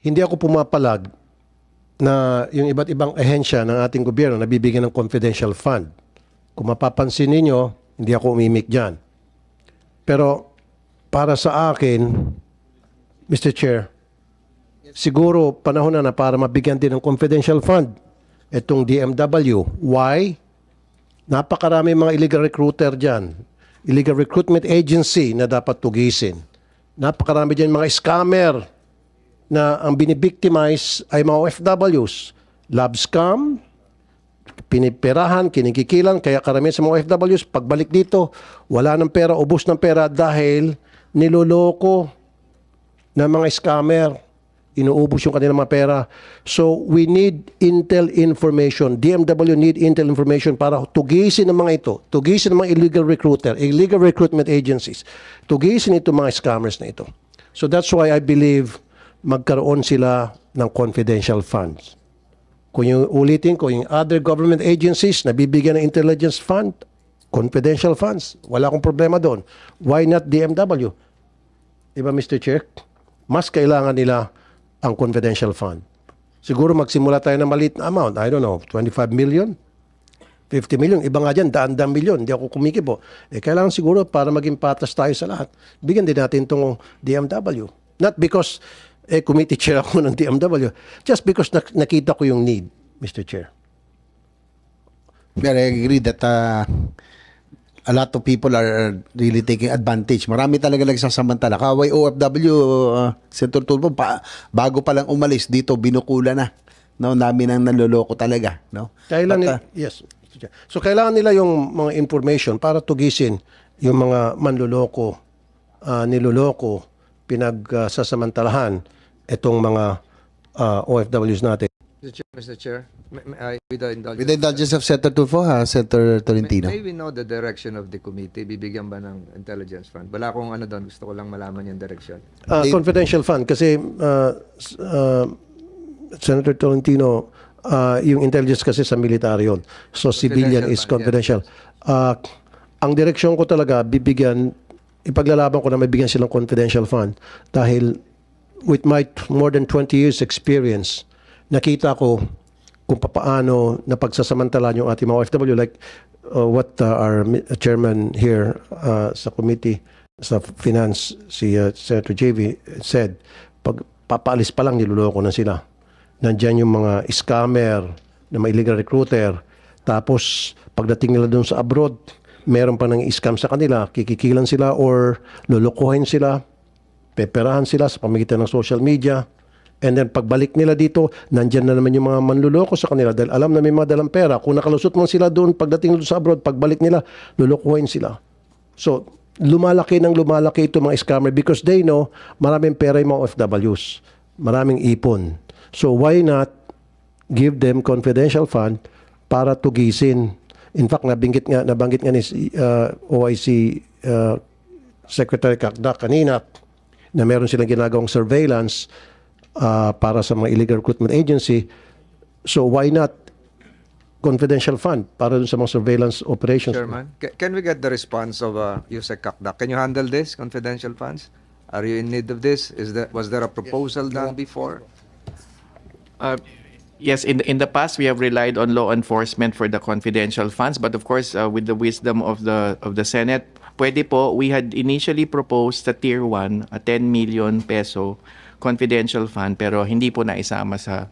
hindi ako pumapalag na yung iba't ibang ahensya ng ating gobyerno nabibigyan ng confidential fund. Kung mapapansin ninyo, hindi ako umimik dyan. Pero para sa akin, Mr. Chair, siguro panahon na para mabigyan din ng confidential fund itong DMW. Why? Napakarami mga illegal recruiter dyan. Illegal recruitment agency na dapat tugisin. Napakarami dyan mga scammer na ang binibictimize ay mga OFWs. Love scam, piniperahan, kinikikilan, kaya karamihan sa mga OFWs, pagbalik dito, wala ng pera, ubos ng pera dahil niloloko ng mga scammer. Inuubos yung kanilang mga pera. So, we need intel information. DMW need intel information para tugisin ng mga ito. Tugisin ng mga illegal recruiter, illegal recruitment agencies. Tugisin ito mga scammers na ito. So, that's why I believe magkaroon sila ng confidential funds. Kung yung ulitin ko, yung other government agencies na bibigyan ng intelligence fund, confidential funds, wala akong problema doon. Why not DMW? Diba, Mr. Chair? Mas kailangan nila ang confidential fund. Siguro magsimula tayo ng maliit na amount. I don't know, 25 million? 50 million? Iba nga dyan, daan-daan milyon. Hindi ako kumikibo. Kailangan siguro para maging patas tayo sa lahat. Bigyan din natin itong DMW. Not because committee chair ako ng DMW. Just because nakita ko yung need, Mr. Chair. But I agree that a lot of people are really taking advantage. Marami talaga nagsasamantala. Kaway OFW, Senator Tulfo, bago pa lang umalis dito, binukula na. No, namin ang naloloko talaga. No? Yes. So, kailangan nila yung mga information para tugisin yung mga manloloko, niloloko, pinagsasamantalahan itong mga OFWs natin. Mr. Chair, with the indulgence of Senator Tulfo, Senator Tolentino. May we know the direction of the committee? Bibigyan ba ng intelligence fund? Wala akong ano doon. Gusto ko lang malaman yung direction. Confidential fund. Kasi, Senator Tolentino, yung intelligence kasi sa military yun. So, civilian is confidential. Yeah. Ang direksyon ko talaga, ipaglalaban ko na mabigyan silang confidential fund. Dahil, with my more than 20 years experience, nakita ko kung paano napagsasamantala yung ating mga OFW, like what our chairman here sa committee sa finance, si Senator JV said, pag papaalis pa lang niloloko na sila. Nandiyan yung mga scammer, na mga illegal recruiter, tapos pagdating nila doon sa abroad, meron pa nang scam sa kanila, kikikilan sila or lulukuhin sila, peperahan sila sa pamamagitan ng social media. And then pagbalik nila dito, nandyan na naman yung mga manluloko sa kanila dahil alam na may mga dalang pera. Kung nakalusot man sila doon, pagdating doon sa abroad, pagbalik nila, lulukuhin sila. So, lumalaki ito mga scammer because they know maraming pera yung mga OFWs. Maraming ipon. So, why not give them confidential fund para tugisin? In fact, nabanggit nga ni OIC Secretary Kakdak kanina na meron silang ginagawang surveillance para sa mga illegal recruitment agency. So why not confidential fund para dun sa mga surveillance operations? Chairman, can we get the response of Yusek Kakdak? Can you handle this, confidential funds? Are you in need of this? Was there a proposal done before? Yes, in the past we have relied on law enforcement for the confidential funds, but of course with the wisdom of the Senate, pwede po. We had initially proposed sa Tier 1 a 10 million peso confidential fund pero hindi po naisama sa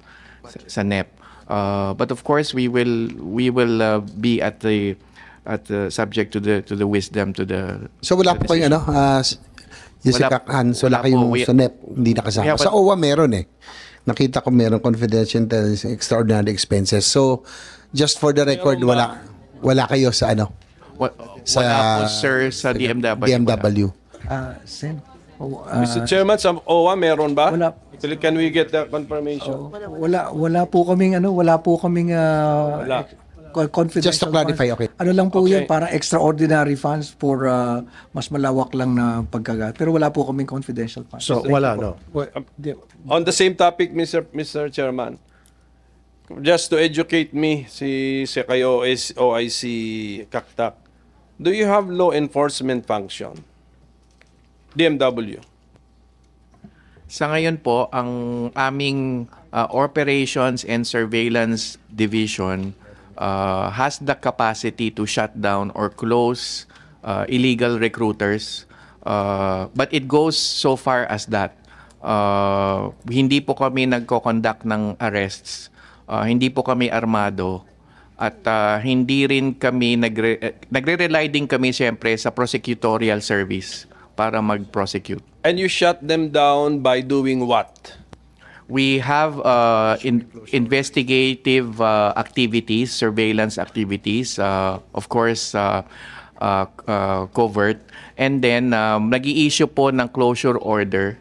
NEP. But of course we will be at the subject to the wisdom to the. So wala po kayong wala kayong sa NEP hindi nakasama. Sa OWA meron Nakita ko meron confidential intelligence extraordinary expenses. So just for the record wala kayo sa wala po sir sa DMW. Sen. Mr. Chairman, sa OWA meron ba? Wala. Can we get the confirmation? Wala po kaming confidential. Just to clarify, okay. Ano lang po yan, para extraordinary funds for mas malawak lang na pagkagat. Pero wala po kaming confidential funds. So wala, no? On the same topic, Mr. Chairman, just to educate me, si kayo is OIC Kaktak, do you have law enforcement function? DMW. Sa ngayon po, ang aming Operations and Surveillance Division has the capacity to shut down or close illegal recruiters. But it goes so far as that. Hindi po kami nagko-conduct ng arrests. Hindi po kami armado. At hindi rin kami nagre-rely din kami siyempre sa prosecutorial service para mag-prosecute. And you shut them down by doing what? We have investigative activities, surveillance activities, of course, covert. And then, nag-i-issue po ng closure order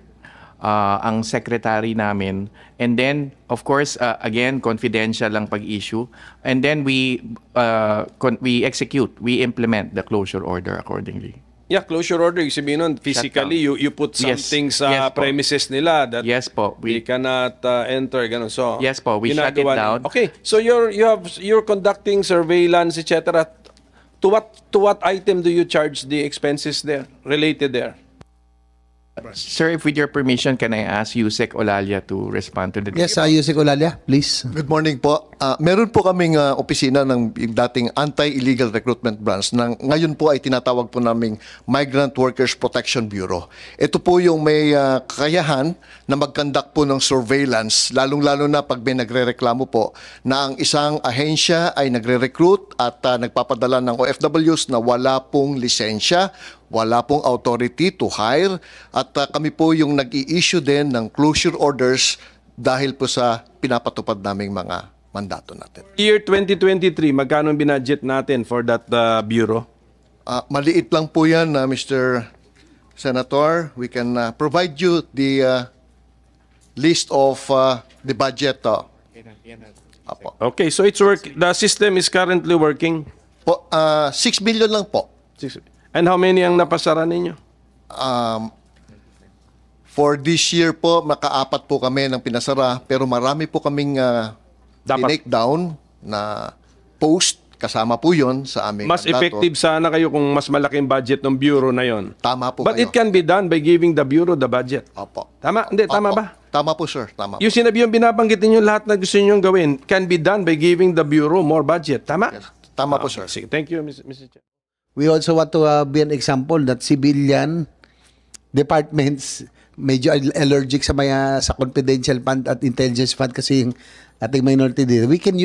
ang secretary namin. And then, of course, again, confidential lang pag-issue. And then we execute, we implement the closure order accordingly. Yeah, closure order. Yung sabihin nun, physically, you put something sa po. premises nila that Yes po. they cannot enter. Ganun. So, Yes po, we shut it down. Okay, so you're conducting surveillance, etc. To what item do you charge the expenses there, related there? Sir, if with your permission, can I ask Yusek Olalia to respond to the... Yes, Yusek Olalia, please. Good morning po. Meron po kaming opisina ng yung dating Anti-Illegal Recruitment Branch na ngayon po ay tinatawag po naming Migrant Workers Protection Bureau. Ito po yung may kakayahan na mag-conduct po ng surveillance, lalong-lalo na pag may nagre-reklamo po na ang isang ahensya ay nagre-recruit at nagpapadala ng OFWs na wala pong lisensya, wala pong authority to hire, at kami po yung nag-i-issue din ng closure orders dahil po sa pinapatupad naming mga mandato natin. Year 2023, magkano ang binudget natin for that bureau? Maliit lang po yan, Mr. Senator. We can provide you the list of the budget. Apo. Okay, so the system is currently working? Po, 6 million lang po. And how many ang napasara ninyo? For this year po, makaapat po kami ng pinasara, pero marami po kaming tinake down na post, kasama po yon sa aming Mas mandato. effective sana kayo kung mas malaking budget ng bureau na yon. Tama po But kayo. it can be done by giving the bureau the budget. Opo. Tama? Hindi, tama Opo. ba? Tama po, sir. Tama po. Yung sinabi yung binabanggit ninyo, lahat na gusto nyo gawin can be done by giving the bureau more budget. Tama? Yes. Tama po, sir. Sige, thank you, Mr. Chair. We also want to be an example that civilian departments medyo allergic sa sa confidential fund at intelligence fund kasi yung ating minority dito. We can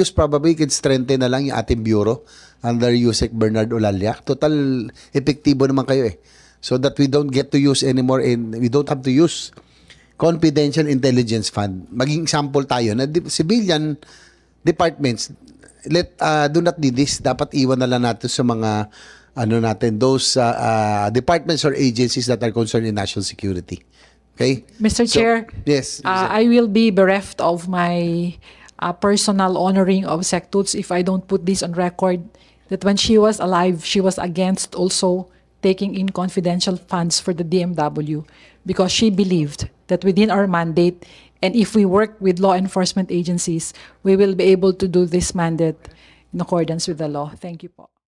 strengthen na lang yung ating bureau under Yusek Bernard Olalia. Total epektibo naman kayo eh. So that we don't get to use anymore and we don't have to use confidential intelligence fund. Maging example tayo na civilian departments do not need this. Dapat iwan na lang natin sa mga those departments or agencies that are concerned in national security. Okay? Mr. Chair, yes. I will be bereft of my personal honoring of Sec Toots if I don't put this on record that when she was alive, she was against also taking in confidential funds for the DMW because she believed that within our mandate and if we work with law enforcement agencies, we will be able to do this mandate in accordance with the law. Thank you po.